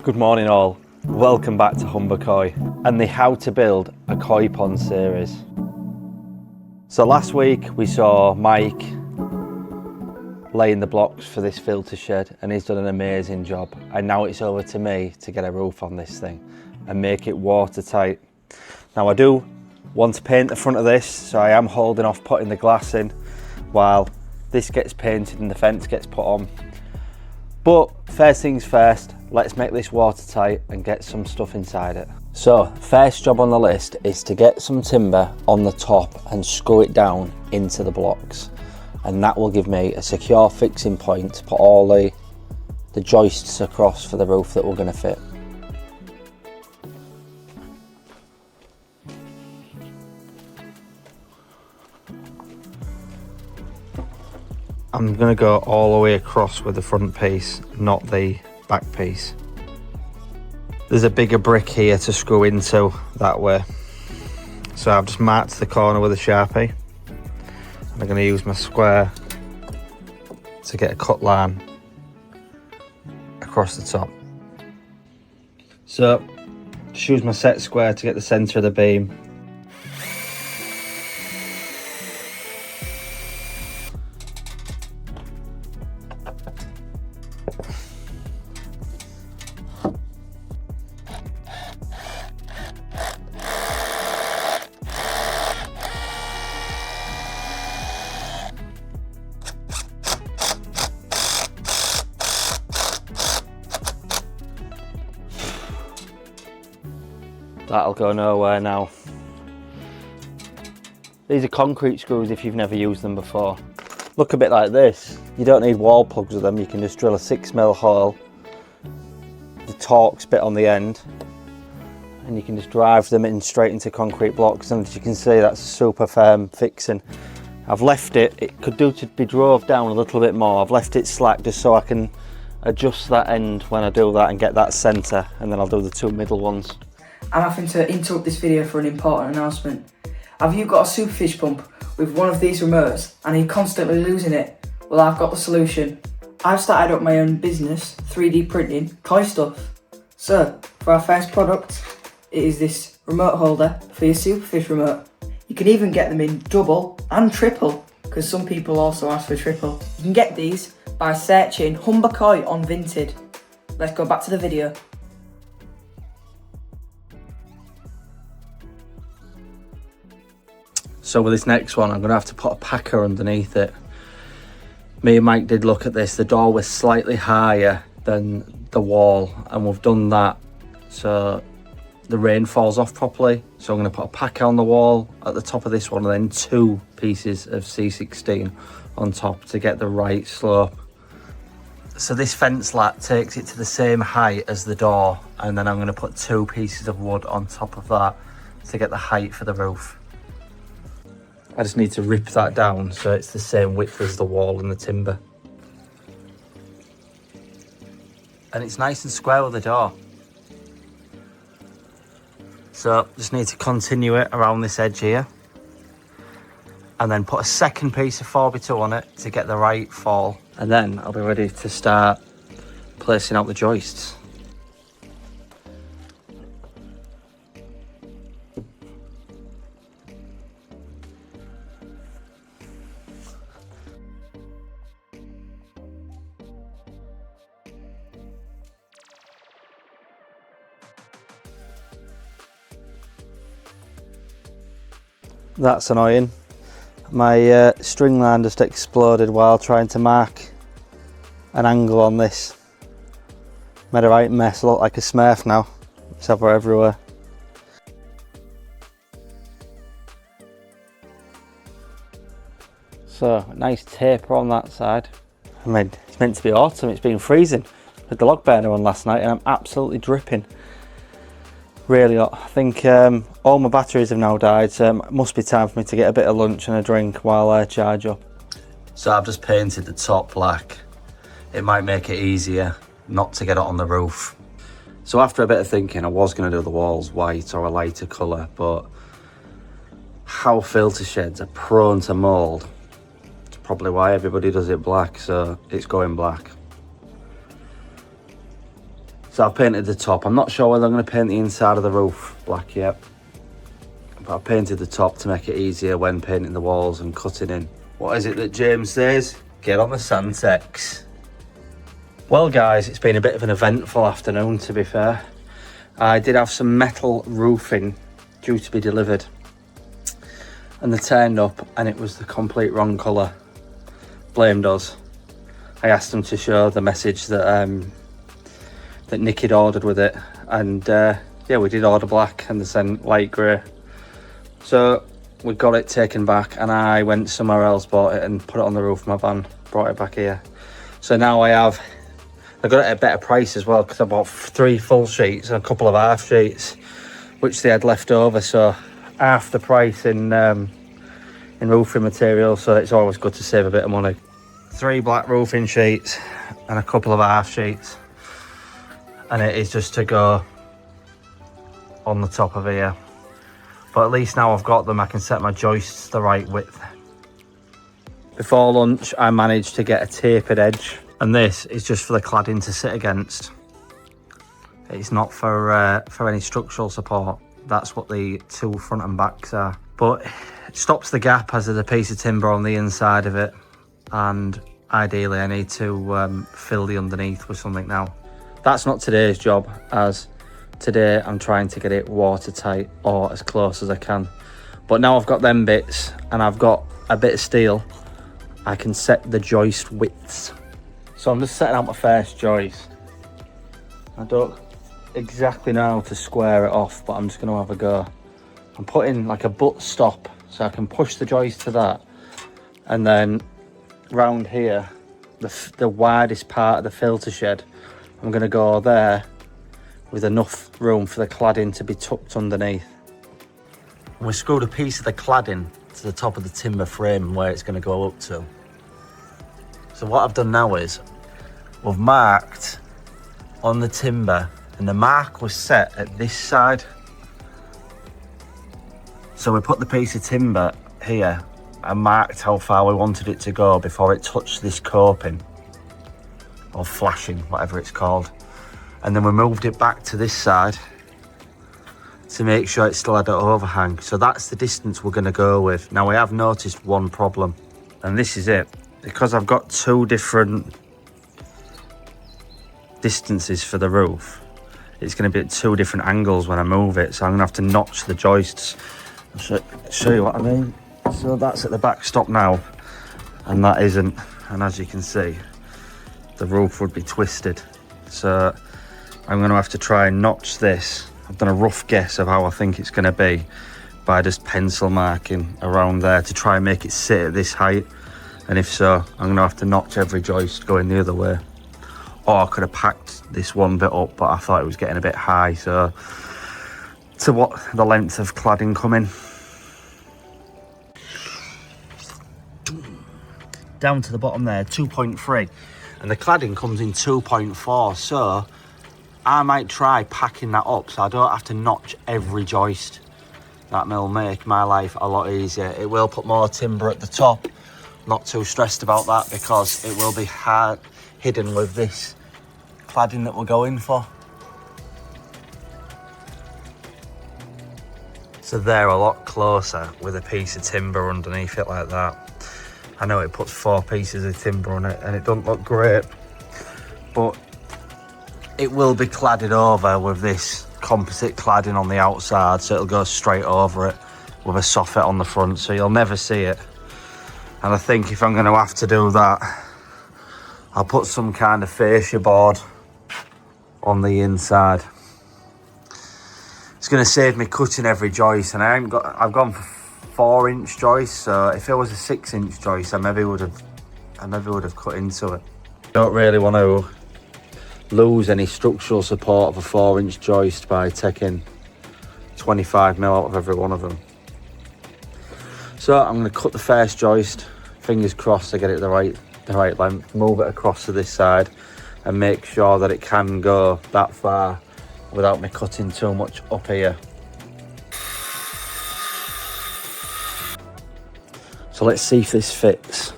Good morning all, welcome back to Humber Koi and the how to build a koi pond series. So last week we saw Mike laying the blocks for this filter shed and he's done an amazing job, and now it's over to me to get a roof on this thing and make it watertight. Now I do want to paint the front of this, so I am holding off putting the glass in while this gets painted and the fence gets put on. But first things first, let's make this watertight and get some stuff inside it. So first job on the list is to get some timber on the top and screw it down into the blocks, and that will give me a secure fixing point to put all the joists across for the roof that we're going to fit. I'm going to go all the way across with the front piece, not the back piece. There's a bigger brick here to screw into that way. So I've just marked the corner with a Sharpie. I'm going to use my square to get a cut line across the top. So just use my set square to get the centre of the beam. That'll go nowhere now. These are concrete screws if you've never used them before. Look a bit like this. You don't need wall plugs with them, you can just drill a 6mm hole, the Torx bit on the end, and you can just drive them in straight into concrete blocks, and as you can see that's super firm fixing. I've left it could do to be drove down a little bit more. I've left it slack just so I can adjust that end when I do that and get that centre, and then I'll do the two middle ones. I'm having to interrupt this video for an important announcement. Have you got a superfish pump with one of these remotes and you're constantly losing it? Well, I've got the solution. I've started up my own business, 3D printing koi stuff. So, for our first product, it is this remote holder for your superfish remote. You can even get them in double and triple, because some people also ask for triple. You can get these by searching Humber Koi on Vinted. Let's go back to the video. So with this next one, I'm going to have to put a packer underneath it. Me and Mike did look at this. The door was slightly higher than the wall, and we've done that so the rain falls off properly. So I'm going to put a packer on the wall at the top of this one, and then 2 pieces of C16 on top to get the right slope. So this fence lat takes it to the same height as the door, and then I'm going to put 2 pieces of wood on top of that to get the height for the roof. I just need to rip that down so it's the same width as the wall and the timber. And it's nice and square with the door. So just need to continue it around this edge here. And then put a second piece of 4x2 on it to get the right fall. And then I'll be ready to start placing out the joists. That's annoying. My string line just exploded while trying to mark an angle on this. Made a right mess, I look like a smurf now. It's everywhere. So, nice taper on that side. I mean, it's meant to be autumn, it's been freezing. Put the log burner on last night and I'm absolutely dripping. Really hot. I think all my batteries have now died, so it must be time for me to get a bit of lunch and a drink while I charge up. So I've just painted the top black. It might make it easier not to get it on the roof. So after a bit of thinking, I was going to do the walls white or a lighter colour, but how filter sheds are prone to mould, it's probably why everybody does it black, so it's going black. So I've painted the top. I'm not sure whether I'm going to paint the inside of the roof black yet. But I've painted the top to make it easier when painting the walls and cutting in. What is it that James says? Get on the Santex. Well guys, it's been a bit of an eventful afternoon to be fair. I did have some metal roofing due to be delivered. And they turned up and it was the complete wrong colour. Blamed us. I asked them to show the message that that Niki had ordered with it. And yeah, we did order black and they sent light grey. So we got it taken back and I went somewhere else, bought it and put it on the roof of my van, brought it back here. So now I got it at a better price as well because I bought 3 full sheets and a couple of half sheets, which they had left over. So half the price in roofing material, so it's always good to save a bit of money. 3 black roofing sheets and a couple of half sheets. And it is just to go on the top of here. But at least now I've got them, I can set my joists the right width. Before lunch, I managed to get a tapered edge. And this is just for the cladding to sit against. It's not for any structural support. That's what the 2 front and backs are. But it stops the gap as there's a piece of timber on the inside of it. And ideally I need to fill the underneath with something now. That's not today's job, as today I'm trying to get it watertight or as close as I can. But now I've got them bits and I've got a bit of steel, I can set the joist widths. So I'm just setting out my first joist. I don't exactly know how to square it off, but I'm just going to have a go. I'm putting like a butt stop so I can push the joist to that. And then round here, the widest part of the filter shed, I'm going to go there with enough room for the cladding to be tucked underneath. And we screwed a piece of the cladding to the top of the timber frame where it's going to go up to. So what I've done now is we've marked on the timber, and the mark was set at this side. So we put the piece of timber here and marked how far we wanted it to go before it touched this coping or flashing, whatever it's called. And then we moved it back to this side to make sure it still had an overhang. So that's the distance we're going to go with. Now we have noticed one problem, and this is it. Because I've got 2 different distances for the roof, it's going to be at 2 different angles when I move it. So I'm going to have to notch the joists. I'll show you what I mean. So that's at the backstop now, and that isn't. And as you can see, the roof would be twisted. So I'm going to have to try and notch this. I've done a rough guess of how I think it's going to be by just pencil marking around there to try and make it sit at this height. And if so, I'm going to have to notch every joist going the other way. Or I could have packed this one bit up, but I thought it was getting a bit high. So to what the length of cladding coming. Down to the bottom there, 2.3. And the cladding comes in 2.4. So I might try packing that up so I don't have to notch every joist. That will make my life a lot easier. It will put more timber at the top. Not too stressed about that because it will be hard hidden with this cladding that we're going for. So they're a lot closer with a piece of timber underneath it like that. I know it puts 4 pieces of timber on it and it doesn't look great, but it will be cladded over with this composite cladding on the outside, so it'll go straight over it with a soffit on the front, so you'll never see it. And I think if I'm going to have to do that, I'll put some kind of fascia board on the inside. It's going to save me cutting every joist, and I've gone for 4-inch joists, so if it was a 6-inch joist, I maybe would have cut into it. Don't really want to lose any structural support of a 4-inch joist by taking 25mm out of every one of them. So I'm going to cut the first joist, fingers crossed to get it the right length, move it across to this side and make sure that it can go that far without me cutting too much up here. So let's see if this fits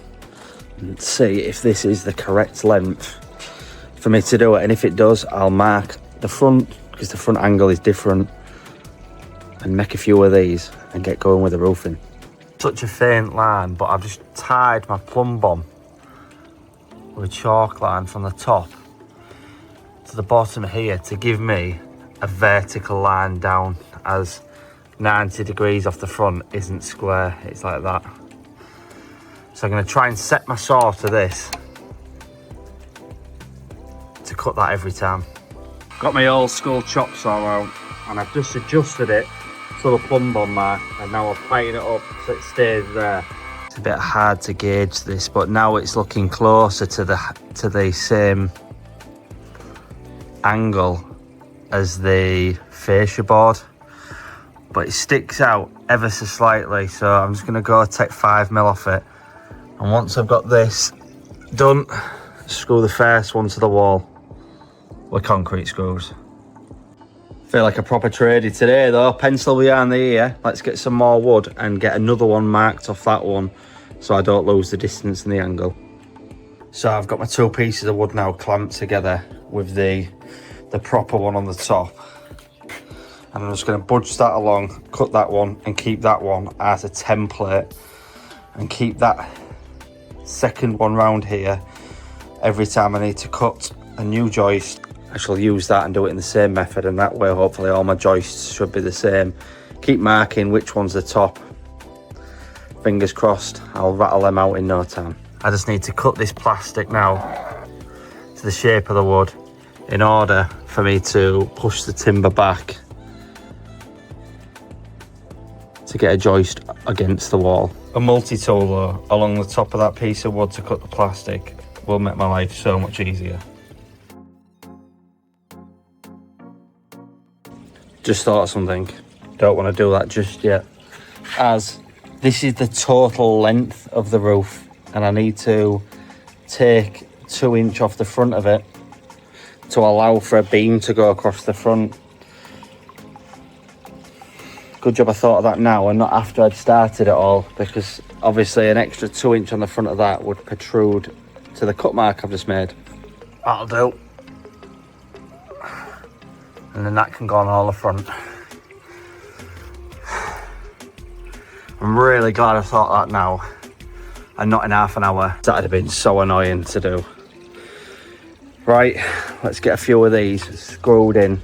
and see if this is the correct length for me to do it, and if it does, I'll mark the front, because the front angle is different, and make a few of these and get going with the roofing. Such a faint line, but I've just tied my plumb bomb with a chalk line from the top to the bottom here to give me a vertical line down, as 90 degrees off the front isn't square, it's like that. So I'm going to try and set my saw to this to cut that every time. Got my old school chop saw out, and I've just adjusted it to the plumb bomb mark, and now I'm playing it up so it stays there. It's a bit hard to gauge this, but now it's looking closer to the same angle as the fascia board, but it sticks out ever so slightly, so I'm just going to go take 5mm off it, and once I've got this done, screw the first one to the wall with concrete screws. Feel like a proper tradie today though. Pencil behind the ear. Let's get some more wood and get another one marked off that one so I don't lose the distance and the angle. So I've got my two pieces of wood now clamped together with the proper one on the top, and I'm just going to budge that along, cut that one and keep that one as a template, and keep that second one round here. Every time I need to cut a new joist, I shall use that and do it in the same method, and that way hopefully all my joists should be the same. Keep marking which one's the top. Fingers crossed, I'll rattle them out in no time. I just need to cut this plastic now to the shape of the wood in order for me to push the timber back to get a joist against the wall. A multi-tool though, along the top of that piece of wood to cut the plastic will make my life so much easier. Just thought of something, don't want to do that just yet, as this is the total length of the roof, and I need to take 2 inch off the front of it to allow for a beam to go across the front. Good job I thought of that now and not after I'd started it all, because obviously an extra 2 inch on the front of that would protrude to the cut mark I've just made. That'll do. And then that can go on all the front. I'm really glad I thought that now and not in half an hour. That'd have been so annoying to do. Right, let's get a few of these screwed in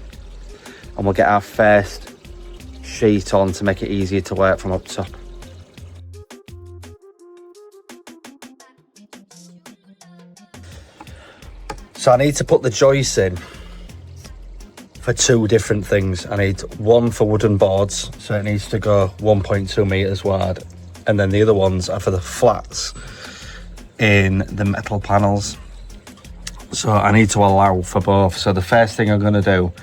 and we'll get our first sheet on to make it easier to work from up top. So I need to put the joists in for 2 different things. I need one for wooden boards, so it needs to go 1.2 meters wide, and then the other ones are for the flats in the metal panels. So I need to allow for both. So the first thing I'm going to do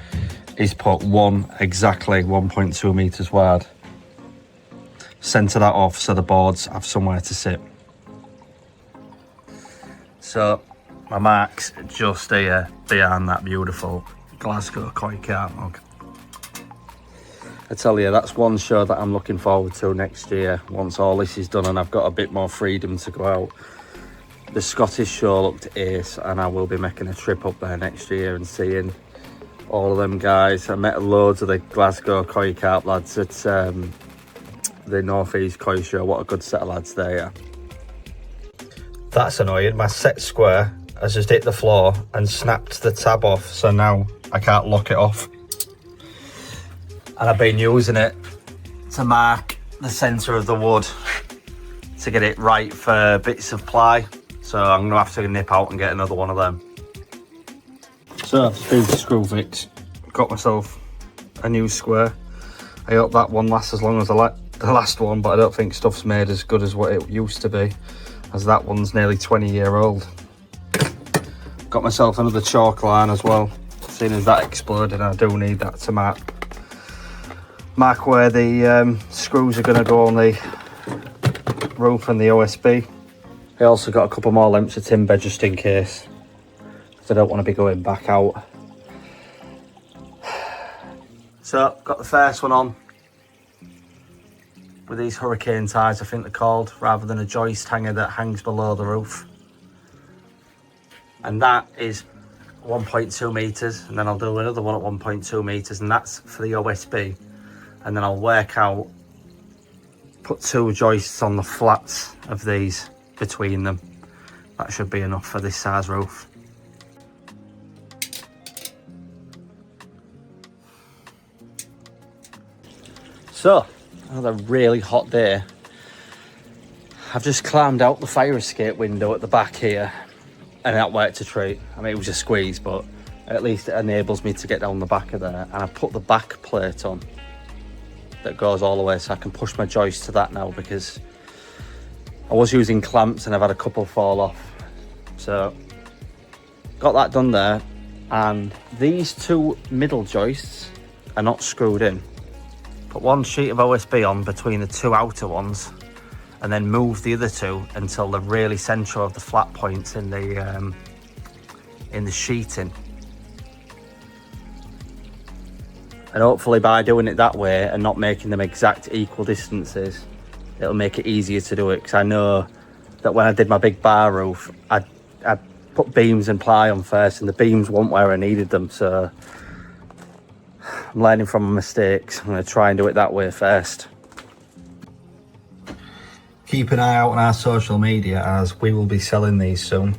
is put one exactly 1.2 meters wide, center that off so the boards have somewhere to sit. So my mark's just here behind that beautiful Glasgow Koi carp mug. I tell you, that's one show that I'm looking forward to next year, once all this is done and I've got a bit more freedom to go out. The Scottish show looked ace, and I will be making a trip up there next year and seeing all of them guys. I met loads of the Glasgow Koi carp lads at the North East Koi show. What a good set of lads they are. That's annoying. My set square has just hit the floor and snapped the tab off, so now I can't lock it off. And I've been using it to mark the centre of the wood to get it right for bits of ply. So I'm going to have to nip out and get another one of them. So, speed screw fix. Got myself a new square. I hope that one lasts as long as the last one, but I don't think stuff's made as good as what it used to be, as that one's nearly 20-year-old. Got myself another chalk line as well, seeing as that exploded. I do need that to mark where the screws are going to go on the roof and the OSB. I also got a couple more lengths of timber just in case, because I don't want to be going back out. So, got the first one on with these hurricane ties, I think they're called, rather than a joist hanger that hangs below the roof. And that is 1.2 meters, and then I'll do another one at 1.2 meters, and that's for the OSB. And then I'll work out, put 2 joists on the flats of these between them. That should be enough for this size roof. So, another really hot day. I've just climbed out the fire escape window at the back here, and that worked a treat. I mean, it was a squeeze, but at least it enables me to get down the back of there. And I put the back plate on that goes all the way, so I can push my joist to that now, because I was using clamps and I've had a couple fall off. So got that done there, and these 2 middle joists are not screwed in. Put 1 sheet of OSB on between the 2 outer ones, and then move the other 2 until they're really central of the flat points in the sheeting. And hopefully by doing it that way and not making them exact equal distances, it'll make it easier to do it. Because I know that when I did my big bar roof, I put beams and ply on first, and the beams weren't where I needed them. So I'm learning from my mistakes. I'm going to try and do it that way first. Keep an eye out on our social media, as we will be selling these soon.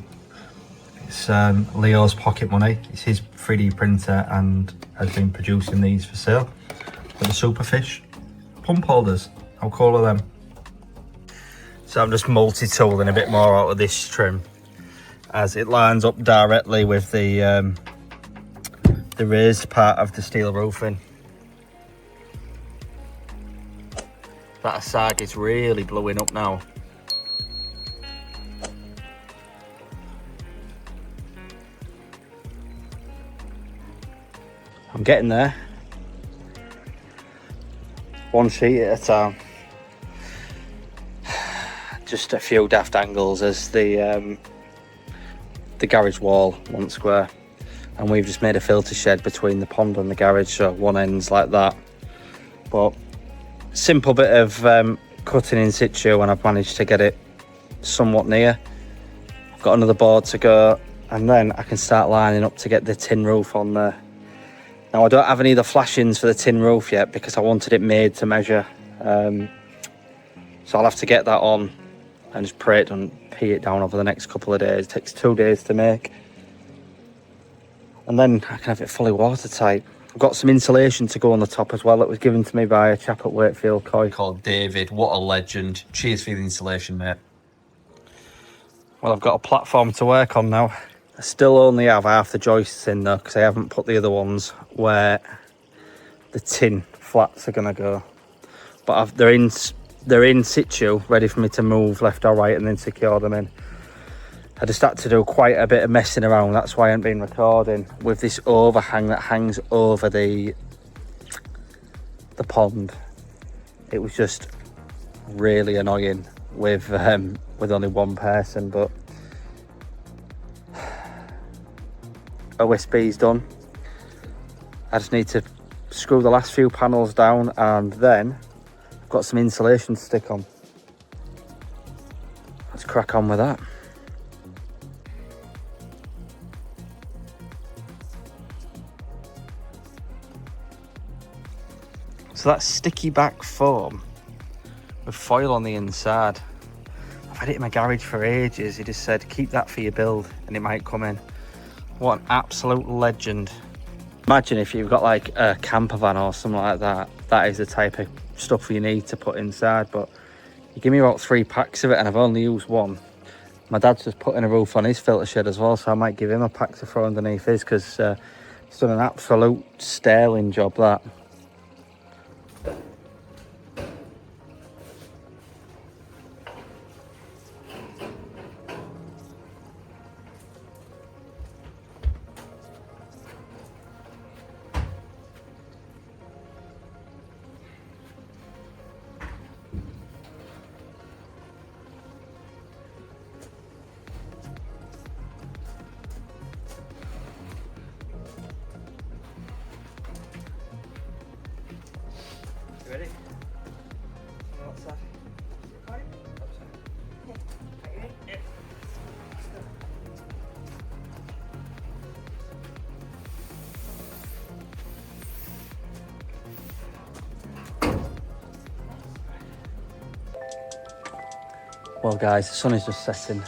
It's Leo's pocket money. It's his 3D printer and has been producing these for sale. For the Superfish pump holders, how cool are them? So I'm just multi-tooling a bit more out of this trim, as it lines up directly with the raised part of the steel roofing. That sag is really blowing up now. I'm getting there. 1 sheet at a time. Just a few daft angles as the garage wall won't square, and we've just made a filter shed between the pond and the garage, so one end's like that. But simple bit of cutting in situ, and I've managed to get it somewhat near. I've got another board to go, and then I can start lining up to get the tin roof on there. Now I don't have any of the flashings for the tin roof yet, because I wanted it made to measure, so I'll have to get that on and just pray it and pee it down over the next couple of days. It takes 2 days to make, and then I can have it fully watertight. I've got some insulation to go on the top as well that was given to me by a chap at Wakefield Koi called David. What a legend. Cheers for the insulation, mate. Well, I've got a platform to work on now. I still only have half the joists in though, because I haven't put the other ones where the tin flats are going to go. But they're in situ, ready for me to move left or right and then secure them in. I just had to do quite a bit of messing around. That's why I haven't been recording with this overhang that hangs over the pond. It was just really annoying with only 1 person, but OSB's done. I just need to screw the last few panels down, and then I've got some insulation to stick on. Let's crack on with that. So that's sticky back foam with foil on the inside. I've had it in my garage for ages. He just said, keep that for your build and it might come in. What an absolute legend. Imagine if you've got like a camper van or something like that. That is the type of stuff you need to put inside. But you give me about 3 packs of it and I've only used 1. My dad's just putting a roof on his filter shed as well, so I might give him a pack to throw underneath his, because he's done an absolute sterling job, that. Ready? What's that? Well guys, the sun is just setting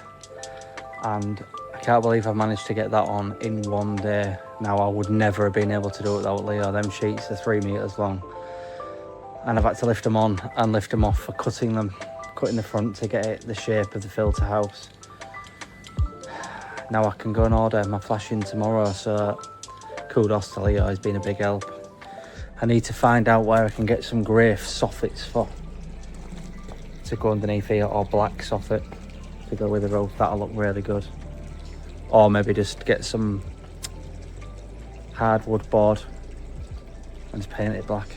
and I can't believe I managed to get that on in one day. Now I would never have been able to do it without Leo. Them sheets are 3 meters long and I've had to lift them on and lift them off for cutting the front to get it the shape of the filter house. Now I can go and order my flashing tomorrow, so kudos to Leo, he's been a big help. I need to find out where I can get some grey soffits for to go underneath here, or black soffit to go with the roof. That'll look really good. Or maybe just get some hardwood board and just paint it black.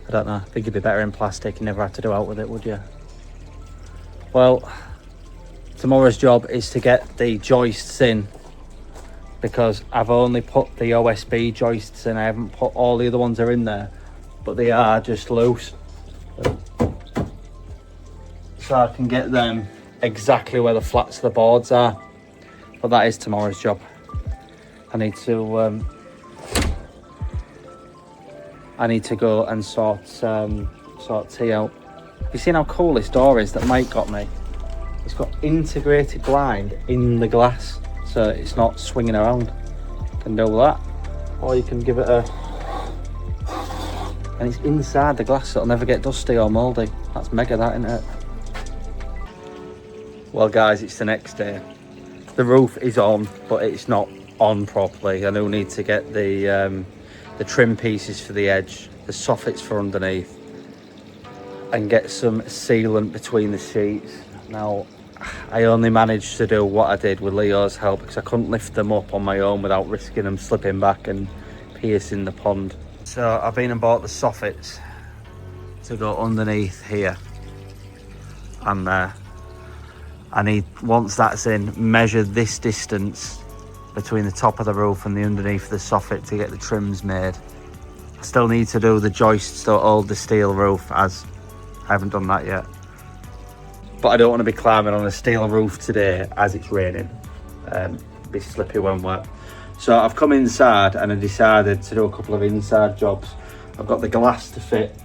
I don't know, I think it'd be better in plastic. You never have to do out with it, would you? Well, tomorrow's job is to get the joists in, because I've only put the OSB joists in. I haven't put all the other ones are in there, but they are just loose. So I can get them exactly where the flats of the boards are. But that is tomorrow's job. I need to go and sort tea out. Have you seen how cool this door is that Mike got me? It's got integrated blind in the glass, so it's not swinging around. You can do that, or you can give it a... And it's inside the glass, so it'll never get dusty or mouldy. That's mega, that, isn't it? Well guys, it's the next day. The roof is on, but it's not on properly. I do need to get the trim pieces for the edge, the soffits for underneath, and get some sealant between the sheets. Now, I only managed to do what I did with Leo's help because I couldn't lift them up on my own without risking them slipping back and piercing the pond. So I've been and bought the soffits to go underneath here and there. I need, once that's in, measure this distance between the top of the roof and the underneath of the soffit to get the trims made. I still need to do the joists to hold the steel roof, as I haven't done that yet. But I don't want to be climbing on a steel roof today as it's raining. Be slippy when wet. So I've come inside and I decided to do a couple of inside jobs. I've got the glass to fit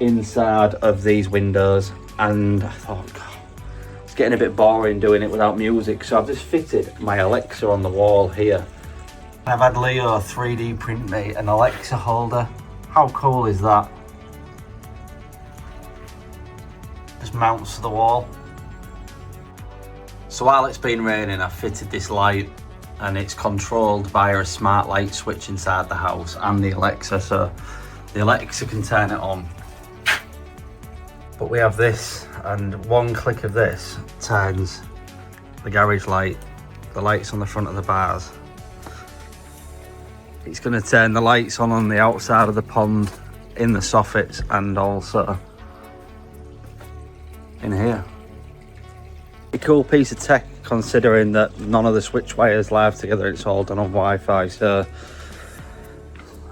inside of these windows, and I thought, God, it's getting a bit boring doing it without music. So I've just fitted my Alexa on the wall here. I've had Leo 3D print me an Alexa holder. How cool is that? Just mounts to the wall. So while it's been raining, I've fitted this light, and it's controlled via a smart light switch inside the house and the Alexa, so the Alexa can turn it on. But we have this, and one click of this turns the garage light, the lights on the front of the bars. It's going to turn the lights on the outside of the pond, in the soffits, and also in here. A cool piece of tech, considering that none of the switch wires live together. It's all done on Wi-Fi, so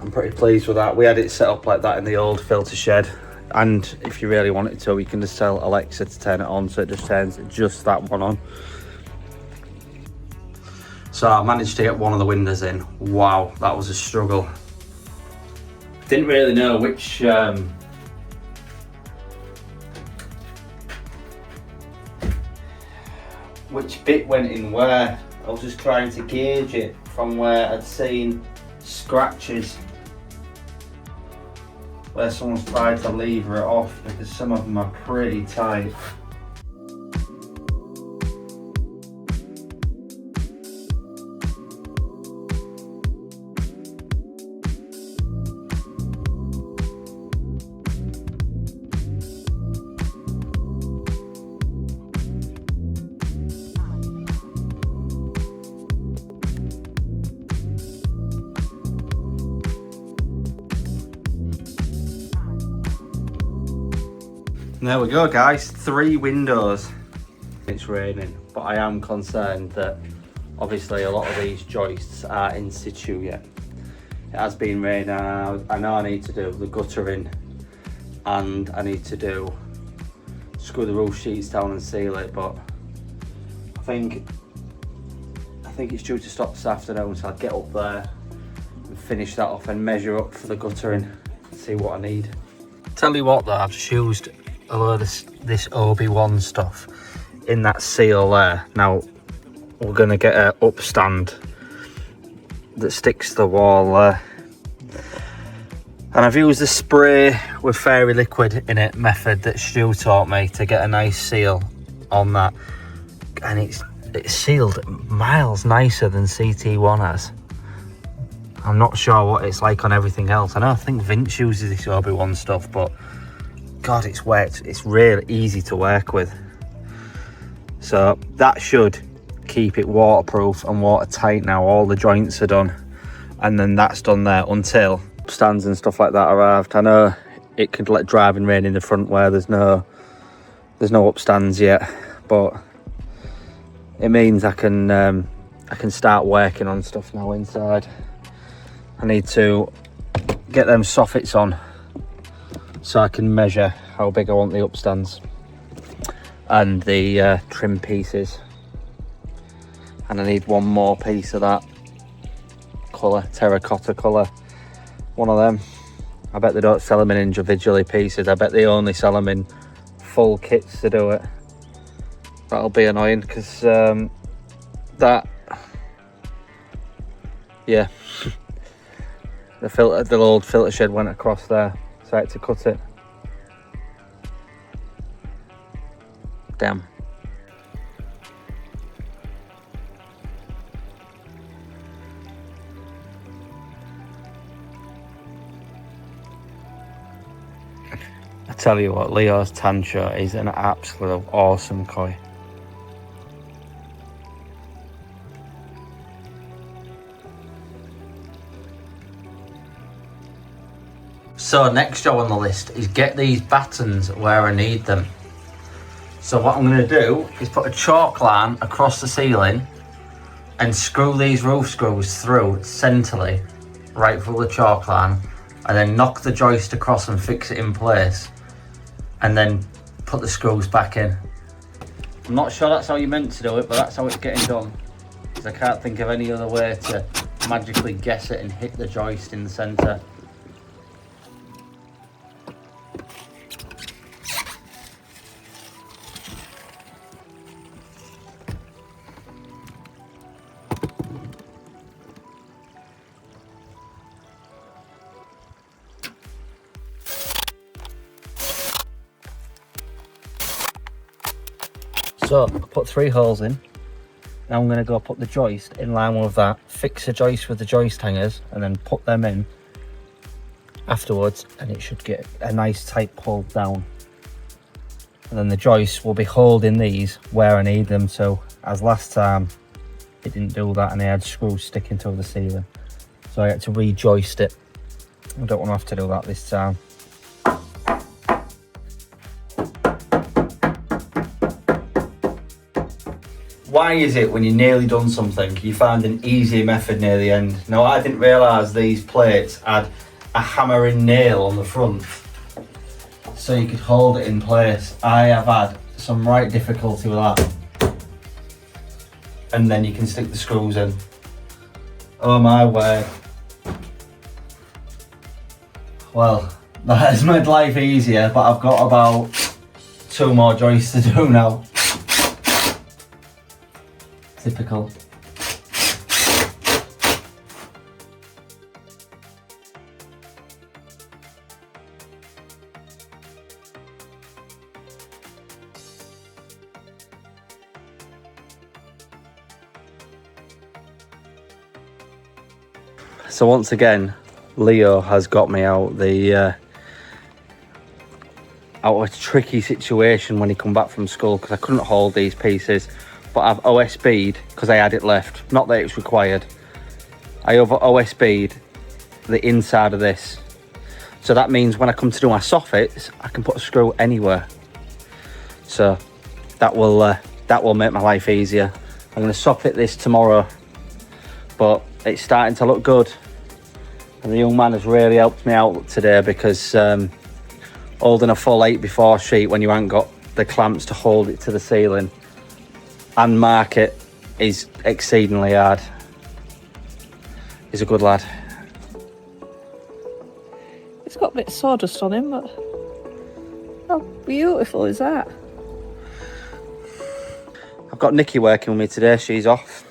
I'm pretty pleased with that. We had it set up like that in the old filter shed, and if you really wanted to, you can just tell Alexa to turn it on, so it just turns just that one on. So I managed to get one of the windows in. Wow, that was a struggle. Didn't really know which bit went in where. I was just trying to gauge it from where I'd seen scratches where someone's tried to lever it off, because some of them are pretty tight. There we go guys, 3 windows. It's raining, but I am concerned that obviously a lot of these joists are in situ yet. It has been raining. I know I need to do the guttering, and I need to screw the roof sheets down and seal it, but I think it's due to stop this afternoon, so I'll get up there and finish that off and measure up for the guttering and see what I need. Tell you what though, I've just used a load of this Obi-Wan stuff in that seal there. Now we're going to get an upstand that sticks to the wall there. And I've used the spray with fairy liquid in it method that Stu taught me to get a nice seal on that. And it's sealed miles nicer than CT1 has. I'm not sure what it's like on everything else. I think Vince uses this Obi-Wan stuff, but God, it's wet. It's really easy to work with. So that should keep it waterproof and watertight now. All the joints are done. And then that's done there until stands and stuff like that arrived. I know it could let driving rain in the front where there's no upstands yet, but it means I can start working on stuff now inside. I need to get them soffits on so I can measure how big I want the upstands and the trim pieces. And I need one more piece of that colour, terracotta colour, one of them. I bet they don't sell them in individually pieces. I bet they only sell them in full kits to do it. That'll be annoying because that, yeah, the old filter shed went across there, so I had to cut it. Damn. I tell you what, Leo's Tancho is an absolute awesome koi. So next job on the list is get these battens where I need them. So what I'm going to do is put a chalk line across the ceiling and screw these roof screws through centrally, right through the chalk line, and then knock the joist across and fix it in place, and then put the screws back in. I'm not sure that's how you're meant to do it, but that's how it's getting done, because I can't think of any other way to magically guess it and hit the joist in the centre. So I put 3 holes in. Now I'm going to go put the joist in line with that, fix the joist with the joist hangers, and then put them in afterwards, and it should get a nice tight pull down. And then the joist will be holding these where I need them to, as last time it didn't do that and I had screws sticking to the ceiling. So I had to rejoist it. I don't want to have to do that this time. Why is it when you're nearly done something, you find an easier method near the end? Now, I didn't realise these plates had a hammer and nail on the front, so you could hold it in place. I have had some right difficulty with that. And then you can stick the screws in. Oh my word. Well, that has made life easier, but I've got about 2 more joists to do now. Typical. So once again, Leo has got me out out of a tricky situation when he come back from school, because I couldn't hold these pieces. But I've OSB'd because I had it left. Not that it's required. I over OSB'd the inside of this. So that means when I come to do my soffits, I can put a screw anywhere. So that will make my life easier. I'm going to soffit this tomorrow, but it's starting to look good. And the young man has really helped me out today, because holding a full 8x4 sheet when you haven't got the clamps to hold it to the ceiling and mark it is exceedingly hard. He's a good lad. It's got a bit of sawdust on him, but How beautiful is that? I've got Niki working with me today, she's off.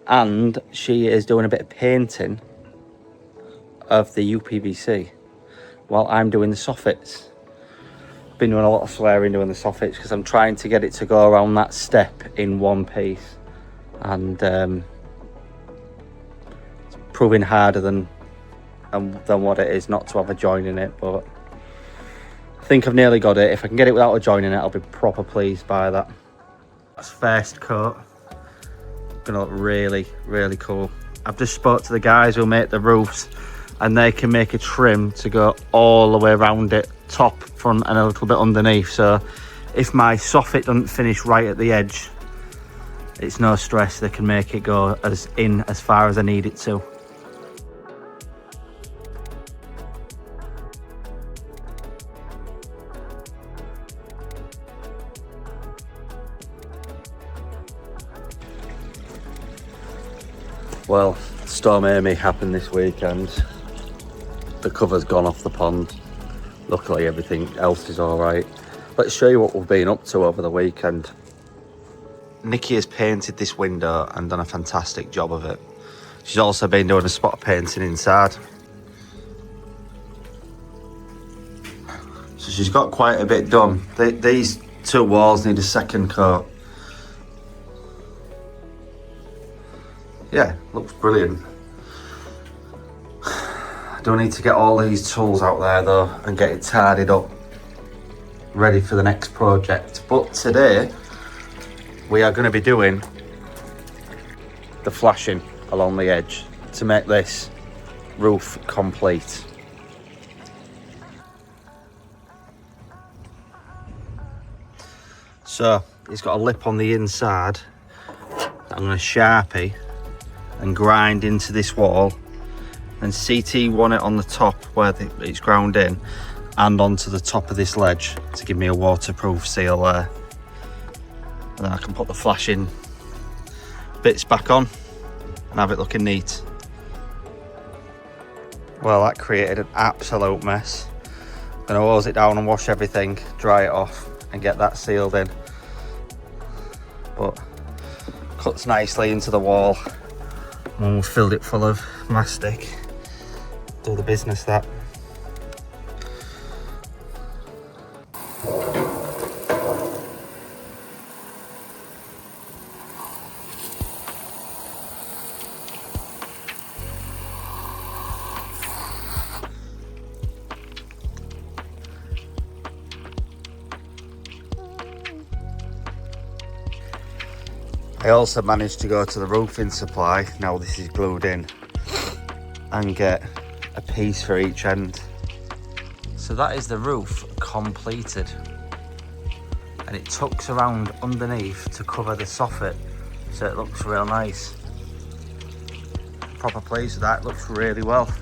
And she is doing a bit of painting of the UPVC while I'm doing the soffits. Been doing a lot of swearing doing the soffits because I'm trying to get it to go around that step in one piece. And it's proving harder than what it is not to have a join in it, but I think I've nearly got it. If I can get it without a join in it, I'll be proper pleased by that. That's first coat. Gonna look really, really cool. I've just spoke to the guys who make the roofs and they can make a trim to go all the way around it, top, front and a little bit underneath. So if my soffit doesn't finish right at the edge, it's no stress, they can make it go as far as I need it to. Well, Storm Amy happened this weekend. The cover's gone off the pond. Luckily everything else is all right. Let's show you what we've been up to over the weekend. Niki has painted this window and done a fantastic job of it. She's also been doing a spot of painting inside. So she's got quite a bit done. These two walls need a second coat. Yeah, looks brilliant. I do need to get all these tools out there though and get it tidied up, ready for the next project. But today, we are going to be doing the flashing along the edge to make this roof complete. So, it's got a lip on the inside that I'm going to Sharpie and grind into this wall, and CT1 it on the top where it's ground in and onto the top of this ledge to give me a waterproof seal there. And then I can put the flashing bits back on and have it looking neat. Well, that created an absolute mess. I'm gonna hose it down and wash everything, dry it off and get that sealed in. But cuts nicely into the wall. Almost filled it full of mastic. Do the business that. I also managed to go to the roofing supply, now this is glued in, and get a piece for each end. So that is the roof completed. And it tucks around underneath to cover the soffit, so it looks real nice. Proper pleased with that, it looks really well.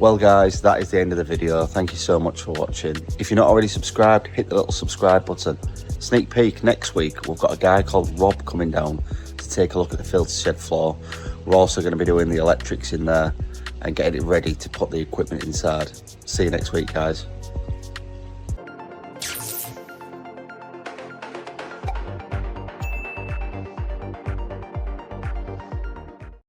Well guys, that is the end of the video. Thank you so much for watching. If you're not already subscribed, hit the little subscribe button. Sneak peek, next week we've got a guy called Rob coming down to take a look at the filter shed floor. We're also going to be doing the electrics in there and getting it ready to put the equipment inside. See you next week guys.